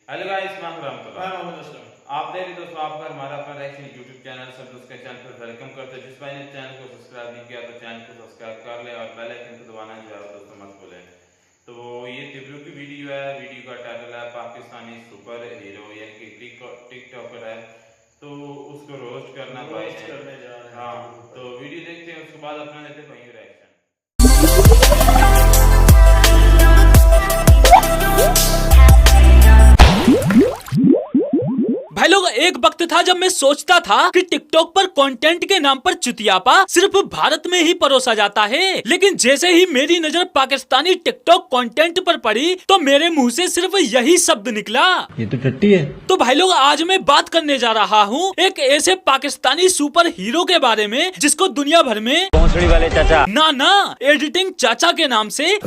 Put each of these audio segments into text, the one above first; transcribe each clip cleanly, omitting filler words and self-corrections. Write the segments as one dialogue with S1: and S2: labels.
S1: Hello guys, मैं हूं रहमतुल्लाह। आप देख रहे दोस्तों, आपका हमारा अपना रिएक्शन यूट्यूब चैनल सब दोस्तों के चैनल पर वेलकम करते हैं। जिस भाई ने चैनल को सब्सक्राइब नहीं किया तो चैनल को सब्सक्राइब कर ले और बेल आइकन को दबाना जो है दोस्तों मत भूलें। तो ये टिब्लू की वीडियो है। वीडियो का टाइटल है पाकिस्तानी सुपर हीरो यानी कि टिकटॉकर है, तो उसको रोस्ट करना भाई करने जा रहे हैं। हाँ, तो वीडियो देखते हैं, उसके बाद अपना देते हैं भाई रिएक्शन।
S2: भाई लोग, एक वक्त था जब मैं सोचता था कि टिकटॉक पर कंटेंट के नाम पर चुतियापा सिर्फ भारत में ही परोसा जाता है, लेकिन जैसे ही मेरी नजर पाकिस्तानी टिकटॉक कंटेंट पर पड़ी तो मेरे मुंह से सिर्फ यही शब्द निकला,
S3: ये तो टट्टी है।
S2: तो भाई लोग, आज मैं बात करने जा रहा हूँ एक ऐसे पाकिस्तानी सुपर हीरो के बारे में जिसको दुनिया भर में
S3: भोंसड़ी वाले चाचा
S2: ना एडिटिंग चाचा के नाम से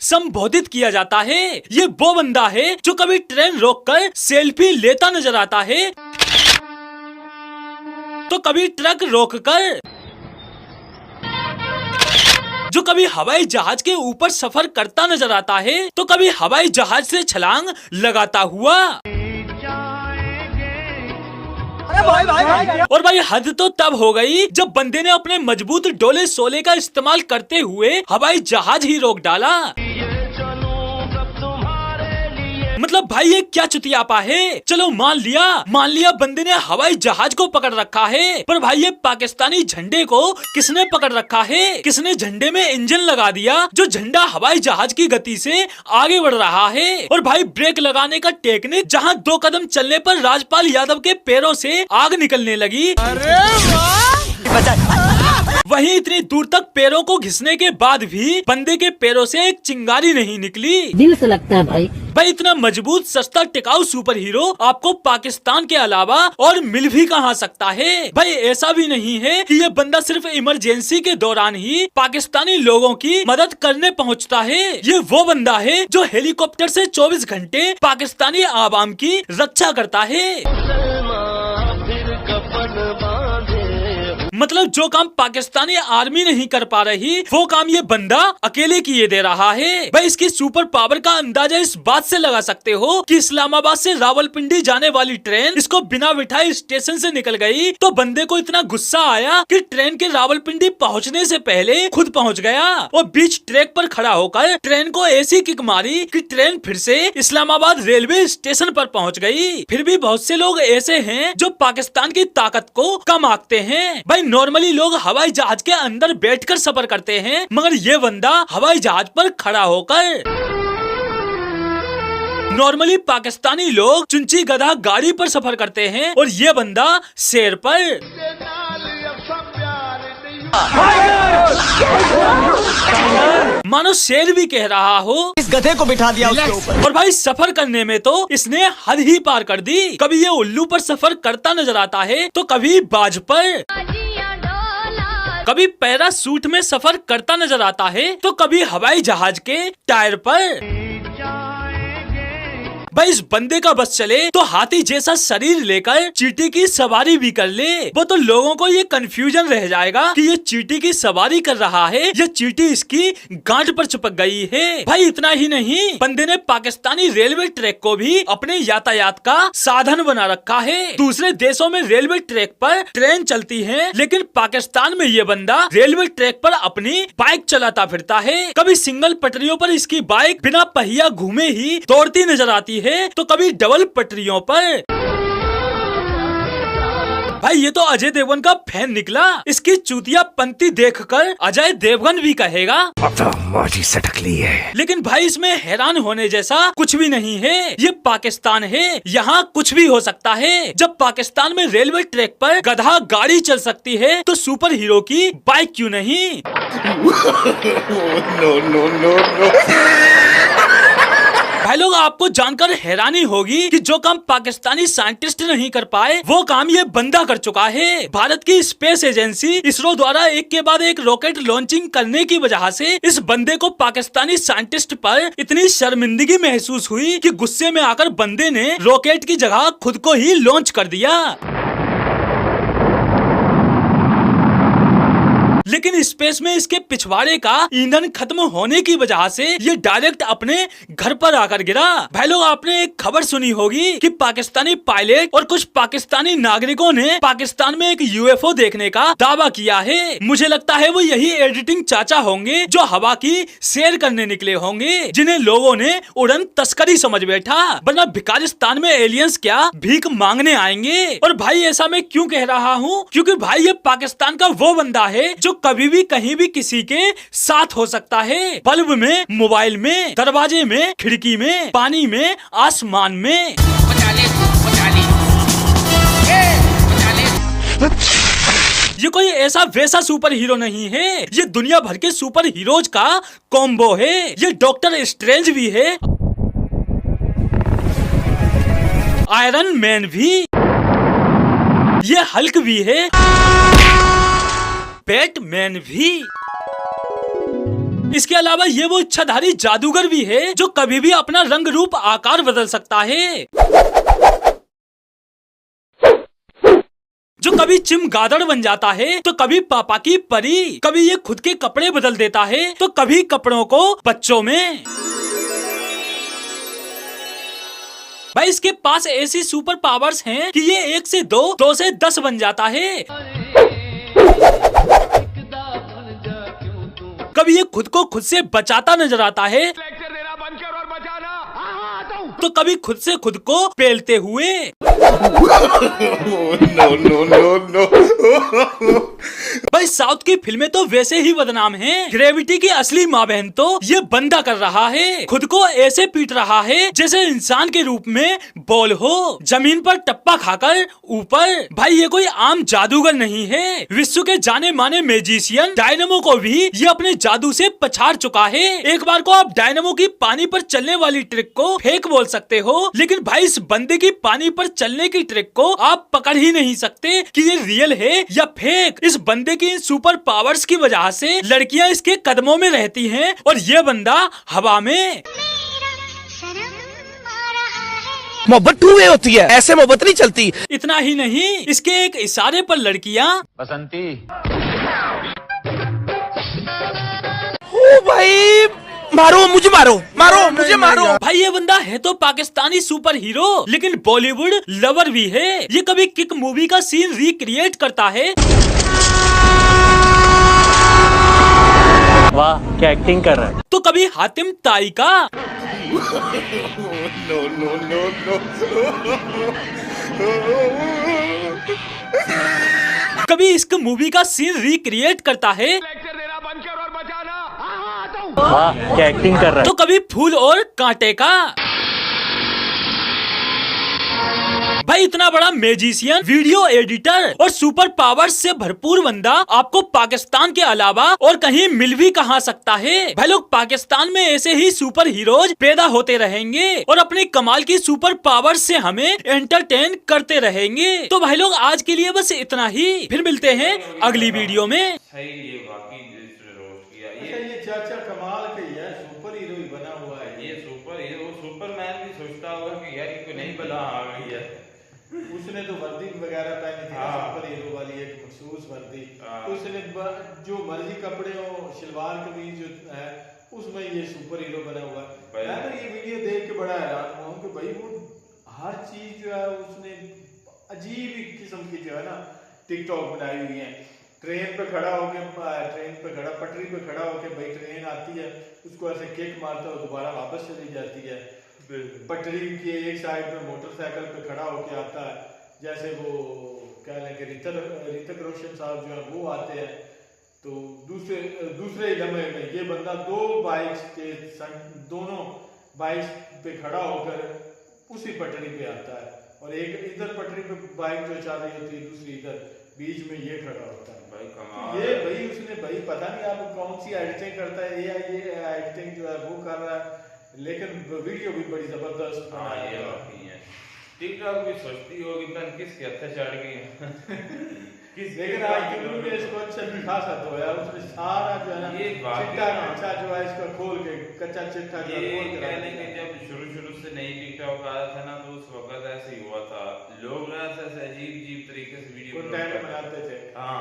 S2: संबोधित किया जाता है। ये वो बंदा है जो कभी ट्रेन रोककर सेल्फी लेता नजर आता है, तो कभी ट्रक रोककर, जो कभी हवाई जहाज के ऊपर सफर करता नजर आता है, तो कभी हवाई जहाज से छलांग लगाता हुआ। और भाई हद तो तब हो गई जब बंदे ने अपने मजबूत डोले सोले का इस्तेमाल करते हुए हवाई जहाज ही रोक डाला। मतलब भाई ये क्या चुतियापा है। चलो मान लिया बंदे ने हवाई जहाज को पकड़ रखा है, पर भाई ये पाकिस्तानी झंडे को किसने पकड़ रखा है? किसने झंडे में इंजन लगा दिया जो झंडा हवाई जहाज की गति से आगे बढ़ रहा है। और भाई ब्रेक लगाने का टेक्निक, जहां 2 कदम चलने पर राजपाल यादव के पैरों से आग निकलने लगी, अरे वहीं इतनी दूर तक पैरों को घिसने के बाद भी बंदे के पैरों से एक चिंगारी नहीं निकली।
S4: दिल से लगता है भाई
S2: इतना मजबूत सस्ता टिकाऊ सुपर हीरो आपको पाकिस्तान के अलावा और मिल भी कहां सकता है। भाई ऐसा भी नहीं है कि ये बंदा सिर्फ इमरजेंसी के दौरान ही पाकिस्तानी लोगों की मदद करने पहुंचता है। ये वो बंदा है जो हेलीकॉप्टर से 24 घंटे पाकिस्तानी आवाम की रक्षा करता है। मतलब जो काम पाकिस्तानी आर्मी नहीं कर पा रही वो काम ये बंदा अकेले किए दे रहा है। भाई इसकी सुपर पावर का अंदाजा इस बात से लगा सकते हो कि इस्लामाबाद से रावलपिंडी जाने वाली ट्रेन इसको बिना बिठाए स्टेशन से निकल गई, तो बंदे को इतना गुस्सा आया कि ट्रेन के रावलपिंडी पहुंचने से पहले खुद पहुंच गया और बीच ट्रैक पर खड़ा होकर ट्रेन को ऐसी किक मारी कि ट्रेन फिर से इस्लामाबाद रेलवे स्टेशन पर पहुंच गई। फिर भी बहुत से लोग ऐसे हैं जो पाकिस्तान की ताकत को कम आंकते हैं। भाई नॉर्मली लोग हवाई जहाज के अंदर बैठकर सफर करते हैं, मगर ये बंदा हवाई जहाज पर खड़ा होकर। नॉर्मली पाकिस्तानी लोग चुंची गधा गाड़ी पर सफर करते हैं और ये बंदा शेर पर। मानो शेर भी कह रहा हो
S3: इस गधे को बिठा दिया उसके ऊपर।
S2: और भाई सफर करने में तो इसने हद ही पार कर दी। कभी ये उल्लू पर सफर करता नजर आता है, तो कभी बाज पर, कभी पैरासूट में सफर करता नजर आता है, तो कभी हवाई जहाज के टायर पर। भाई इस बंदे का बस चले तो हाथी जैसा शरीर लेकर चींटी की सवारी भी कर ले। वो तो लोगों को ये कंफ्यूजन रह जाएगा कि ये चींटी की सवारी कर रहा है या चींटी इसकी गांठ पर चिपक गई है। भाई इतना ही नहीं, बंदे ने पाकिस्तानी रेलवे ट्रैक को भी अपने यातायात का साधन बना रखा है। दूसरे देशों में रेलवे ट्रैक पर ट्रेन चलती है, लेकिन पाकिस्तान में ये बंदा रेलवे ट्रैक पर अपनी बाइक चलाता फिरता है। कभी सिंगल पटरियों पर इसकी बाइक बिना पहिया घूमे ही दौड़ती नजर आती है, तो कभी डबल पटरियों पर। भाई ये तो अजय देवगन का फैन निकला। इसकी चूतिया पंक्ति देखकर अजय देवगन भी कहेगा
S3: माजी सटक ली है।
S2: लेकिन भाई इसमें हैरान होने जैसा कुछ भी नहीं है। ये पाकिस्तान है, यहाँ कुछ भी हो सकता है। जब पाकिस्तान में रेलवे ट्रैक पर गधा गाड़ी चल सकती है, तो सुपर हीरो की बाइक क्यों नहीं? नो। भाई लोग, आपको जानकर हैरानी होगी कि जो काम पाकिस्तानी साइंटिस्ट नहीं कर पाए वो काम ये बंदा कर चुका है। भारत की स्पेस एजेंसी इसरो द्वारा एक के बाद एक रॉकेट लॉन्चिंग करने की वजह से इस बंदे को पाकिस्तानी साइंटिस्ट पर इतनी शर्मिंदगी महसूस हुई कि गुस्से में आकर बंदे ने रॉकेट की जगह खुद को ही लॉन्च कर दिया। लेकिन स्पेस में इसके पिछवाड़े का ईंधन खत्म होने की वजह से ये डायरेक्ट अपने घर पर आकर गिरा। भाई लोग, आपने एक खबर सुनी होगी कि पाकिस्तानी पायलट और कुछ पाकिस्तानी नागरिकों ने पाकिस्तान में एक यूएफओ देखने का दावा किया है। मुझे लगता है वो यही एडिटिंग चाचा होंगे जो हवा की सैर करने निकले होंगे, जिन्हें लोगों ने उड़न तस्करी समझ बैठा, वरना भिखारिस्तान में एलियंस क्या भीख मांगने आएंगे। और भाई ऐसा मैं क्यों कह रहा हूँ, क्योंकि भाई ये पाकिस्तान का वो बंदा है जो कभी भी कहीं भी किसी के साथ हो सकता है। बल्ब में, मोबाइल में, दरवाजे में, खिड़की में, पानी में, आसमान में। ये कोई ऐसा वैसा सुपर हीरो नहीं है, ये दुनिया भर के सुपर हीरोज का कॉम्बो है। ये डॉक्टर स्ट्रेंज भी है, आयरन मैन भी, ये हल्क भी है, बैटमैन भी। इसके अलावा ये वो इच्छाधारी जादूगर भी है जो कभी भी अपना रंग रूप आकार बदल सकता है, जो कभी चिमगादड़ बन जाता है तो कभी पापा की परी, कभी ये खुद के कपड़े बदल देता है तो कभी कपड़ों को बच्चों में। भाई इसके पास ऐसी सुपर पावर्स हैं कि ये 1 से 2, 2 से 10 बन जाता है। कभी ये खुद को खुद से बचाता नजर आता है,
S4: लेक्चर देना बंद कर और बचाना। हाँ, आता हूं।
S2: तो कभी खुद से खुद को पेलते हुए।
S5: No.
S2: भाई साउथ की फिल्में तो वैसे ही बदनाम हैं। ग्रेविटी की असली माँ बहन तो ये बंदा कर रहा है, खुद को ऐसे पीट रहा है जैसे इंसान के रूप में बॉल हो, जमीन पर टप्पा खाकर ऊपर। भाई ये कोई आम जादूगर नहीं है, विश्व के जाने माने मैजिशियन डायनामो को भी ये अपने जादू से पछाड़ चुका है। एक बार को आप डायनामो की पानी पर चलने वाली ट्रिक को फेक बोल सकते हो, लेकिन भाई इस बंदे की पानी पर चलने की ट्रिक को आप पकड़ ही नहीं सकते कि ये रियल है या फेक। इस बंदे की इन सुपर पावर्स की वजह से लड़कियां इसके कदमों में रहती हैं और ये बंदा हवा में।
S3: मोहब्बत टू वे होती है, ऐसे मोहब्बत नहीं चलती।
S2: इतना ही नहीं, इसके एक इशारे पर लड़कियां
S4: बसंती।
S3: ओ भाई, मारो मुझे, मुझे मारो।
S2: भाई ये बंदा है तो पाकिस्तानी सुपर हीरो, लेकिन बॉलीवुड लवर भी है। ये कभी किक मूवी का सीन रिक्रिएट करता है,
S3: वाह क्या एक्टिंग कर रहा है।
S2: तो कभी हातिम ताई का, कभी इश्क मूवी का सीन रिक्रिएट करता है,
S4: लेक्चर देना बंद कर और बचाना। हाँ, आता हूं।
S3: वाह क्या एक्टिंग कर रहा है।
S2: तो कभी फूल और कांटे का। भाई इतना बड़ा मैजिशियन, वीडियो एडिटर और सुपर पावर्स से भरपूर बंदा आपको पाकिस्तान के अलावा और कहीं मिल भी कहाँ सकता है। भाई लोग, पाकिस्तान में ऐसे ही सुपर हीरोज पैदा होते रहेंगे और अपनी कमाल की सुपर पावर्स से हमें एंटरटेन करते रहेंगे। तो भाई लोग आज के लिए बस इतना ही, फिर मिलते हैं अगली वीडियो में।
S1: सही, ये वाकई जिसने रोस्ट किया
S5: ये चाचा कमाल का ही है, सुपर हीरो ही बना हुआ है।
S1: ये सुपर हीरो, सुपरमैन भी सोचता होगा कि यार इनको नहीं बला आ गई है।
S5: उसने तो वर्दी वगैरह पहनी थी,
S1: हाँ।
S5: सुपर हीरो वाली एक मखसूस वर्दी।
S1: हाँ।
S5: उसने जो मर्जी कपड़े हो, शलवार कमीज जो है, उसमें ये सुपर हीरो बना हुआ है। मैं तो ये वीडियो देख के बड़ा हैरान हुआ कि भाई वो हर चीज जो है उसने अजीब ही किस्म की जो है ना टिकटॉक बनाई हुई है। ट्रेन पे खड़ा होके, पटरी पे खड़ा होके भाई ट्रेन आती है, उसको ऐसे किक मारता है, दोबारा वापस चली जाती है। पटरी की एक साइड में मोटरसाइकिल पे खड़ा होके आता है, जैसे वो क्या लेंगे ऋतिक रोशन साहब जो है वो आते हैं। तो दूसरे लम्हे में ये बंदा दोनों बाइक्स पे खड़ा होकर उसी पटरी पे आता है, और एक इधर पटरी पे बाइक जो चल रही होती है, दूसरी इधर, बीच में ये खड़ा होता है।
S1: भाई कमाल।
S5: ये भाई उसने भाई पता नहीं आप कौन सी एडिटिंग करता है, ये एडिटिंग जो है वो कर रहा है, लेकिन वीडियो भी बड़ी जबरदस्त
S1: हाँ
S5: बनाई
S1: ये
S5: है।
S1: वाकई है। टिकटॉक भी सोचती होगी बहन किसके हत्थे चढ़ गई है।
S5: लेकिन आज जुनून ने इसको अच्छा खासा धोया, उसने सारा जो है ना
S1: ये वाकई
S5: चिट्टा
S1: ना।
S5: कच्चा जो है इसका खोल के, कच्चा चिट्टा जो है
S1: ये
S5: खोल के रख
S1: कहने
S5: दिया।
S1: के जब शुरू से नई टिकटॉक आया था ना, तो उस वक्त ऐसे ही हुआ था। लोग ना ऐसे अजीब तरीके से वीडियो
S5: कंटेंट बनाते थे।
S1: हाँ,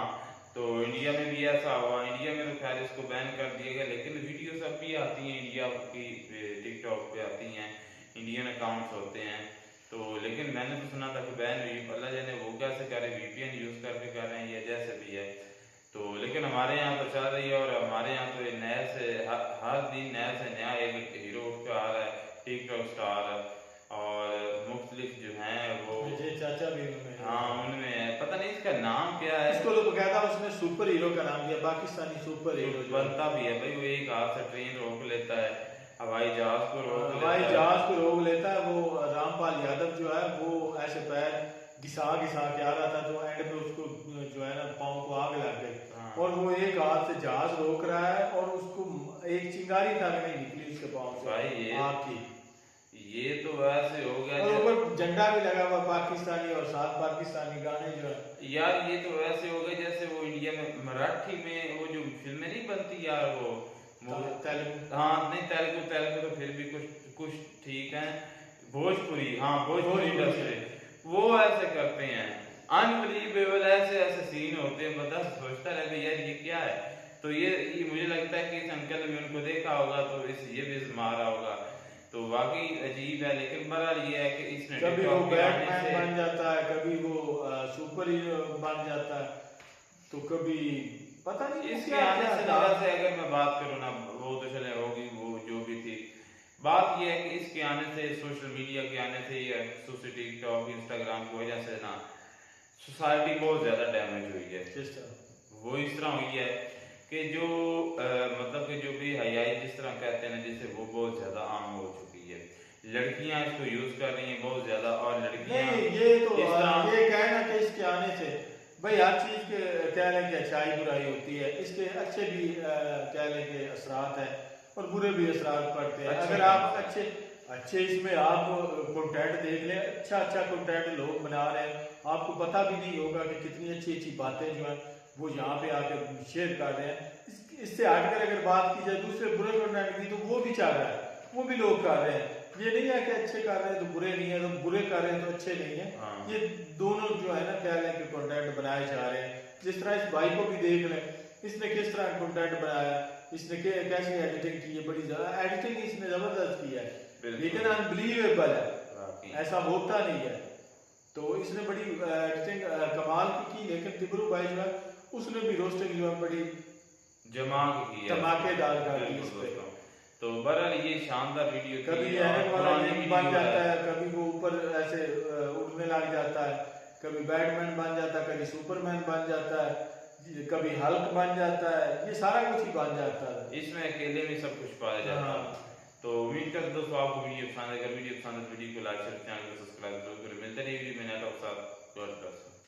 S1: तो इंडिया में भी ऐसा हुआ, इंडिया में तो खैर इसको बैन कर दिया गया, लेकिन वीडियो सब भी आती हैं इंडिया की, टिकटॉक पे आती हैं, इंडियन अकाउंट्स होते हैं। तो लेकिन मैंने तो सुना था कि बैन हुई, अल्लाह जाने वो कैसे कर रहे, VPN यूज़ करके कर रहे हैं या जैसे भी है। तो लेकिन हमारे यहाँ तो चल रही है, और हमारे यहाँ तो ये नए से हर दिन नया से नया एक हीरो उठ के आ रहा है, टिकटॉक स्टार, और मुख्तलिफ जो हैं वो
S5: मुझे चाचा भी उनमें,
S1: हाँ उनमें है, पता नहीं इसका नाम क्या है,
S5: इसको लोग कहता है, उसने सुपर हीरो का नाम दिया, पाकिस्तानी सुपर हीरो
S1: बनता भी है भाई। वो एक हाथ से ट्रेन रोक लेता है, हवाई जहाज को रोक लेता
S5: हवाई
S1: है,
S5: जहाज को रोक लेता है। वो रामपाल यादव जो है वो ऐसे पैर घिसा के आ रहा था, तो एंड पे उसको जो है ना पाँव को आग लग गई, और वो एक हाथ से जहाज रोक रहा है, और उसको एक चिंगारी तक नहीं निकली उसके पाँव से आग की।
S1: ये तो वैसे हो गया,
S5: और ऊपर झंडा भी लगा हुआ पाकिस्तानी, और साथ पाकिस्तानी गाने जो है
S1: यार ये तो वैसे हो गया जैसे वो इंडिया में मराठी में वो जो फिल्में नहीं बनती यार, वो
S5: तेलुगु,
S1: हाँ नहीं तेलुगु तो फिर भी कुछ ठीक है, भोजपुरी, हाँ भोजपुरी इंडस्ट्री वो ऐसे करते हैं, अनबिलीवेबल ऐसे सीन होते हैं, बंदा सोचता रहे यार ये क्या है। तो ये मुझे लगता है कि इस अंकल ने उनको देखा होगा, तो ये भी मारा होगा, तो वाकई अजीब है। लेकिन बहरहाल ये है कि इसने
S5: कभी वो बैटमैन बन जाता है, कभी वो सुपर हीरो बन जाता है, तो कभी पता नहीं
S1: इसके आने से वैसे अगर मैं बात करूँ ना, वो तो चले होगी वो जो भी थी, बात ये है कि इसके आने से, सोशल मीडिया के आने से, या टिकटॉक इंस्टाग्राम की वजह से ना सोसाइटी बहुत ज्यादा डैमेज हुई है। वो इस तरह हुई है कि जो मतलब कि जो भी हयाई जिस तरह कहते हैं जिसे, वो बहुत ज्यादा आम हो चुकी है। लड़कियां इसको यूज कर रही हैं बहुत ज्यादा, और लड़कियां
S5: ये तो ये कहना कि इसके आने से भाई हर चीज के कह लें कि अच्छाई बुराई होती है, इसके अच्छे भी कह लें कि असरात है और बुरे भी असरात पड़ते हैं। अगर आप अच्छे इसमें आप कंटेंट देख लें, अच्छा कंटेंट लोग बना रहे हैं, आपको पता भी नहीं होगा कि कितनी अच्छी बातें जो है वो यहाँ पे आके शेयर कर रहे हैं। इससे हटकर अगर बात की जाए दूसरे बुरे कंटेंट की, तो वो भी चल रहा है, वो भी लोग कर रहे हैं। ये नहीं है कि अच्छे कर रहे हैं तो बुरे नहीं है, तो बुरे कर रहे हैं तो अच्छे नहीं है। ये दोनों जो है ना कह रहे हैं कि कंटेंट बनाए जा रहे हैं। जिस तरह इस भाई को भी देख लें, इसने किस तरह कंटेंट बनाया, इसने कैसी एडिटिंग की है, बड़ी ज्यादा एडिटिंग इसने जबरदस्त की है, लेकिन अनबिलीवेबल है, ऐसा होता नहीं है। तो इसने बड़ी एडिटिंग कमाल की, लेकिन तिब्रू भाई जो है उसने भी रोस्टिंग जो है बड़ी धमाकेदार कर दी इस पे।
S1: तो बहरहाल ये शानदार वीडियो,
S5: कभी एनिमल वाला बन जाता है, कभी वो ऊपर ऐसे उड़ने लग जाता है, कभी बैटमैन बन जाता है, कभी सुपरमैन बन जाता है, कभी हल्क बन जाता है, ये सारा कुछ ही बन जाता है,
S1: इसमें अकेले में सब कुछ पाया जाता है। तो उम्मीद करते दोस्तों आपको वीडियो पसंद है, अगर वीडियो पसंद है तो वीडियो को लाइक शेयर, चैनल को सब्सक्राइब जरूर करें। मिलते हैं वीडियो में नए टॉपिक के साथ।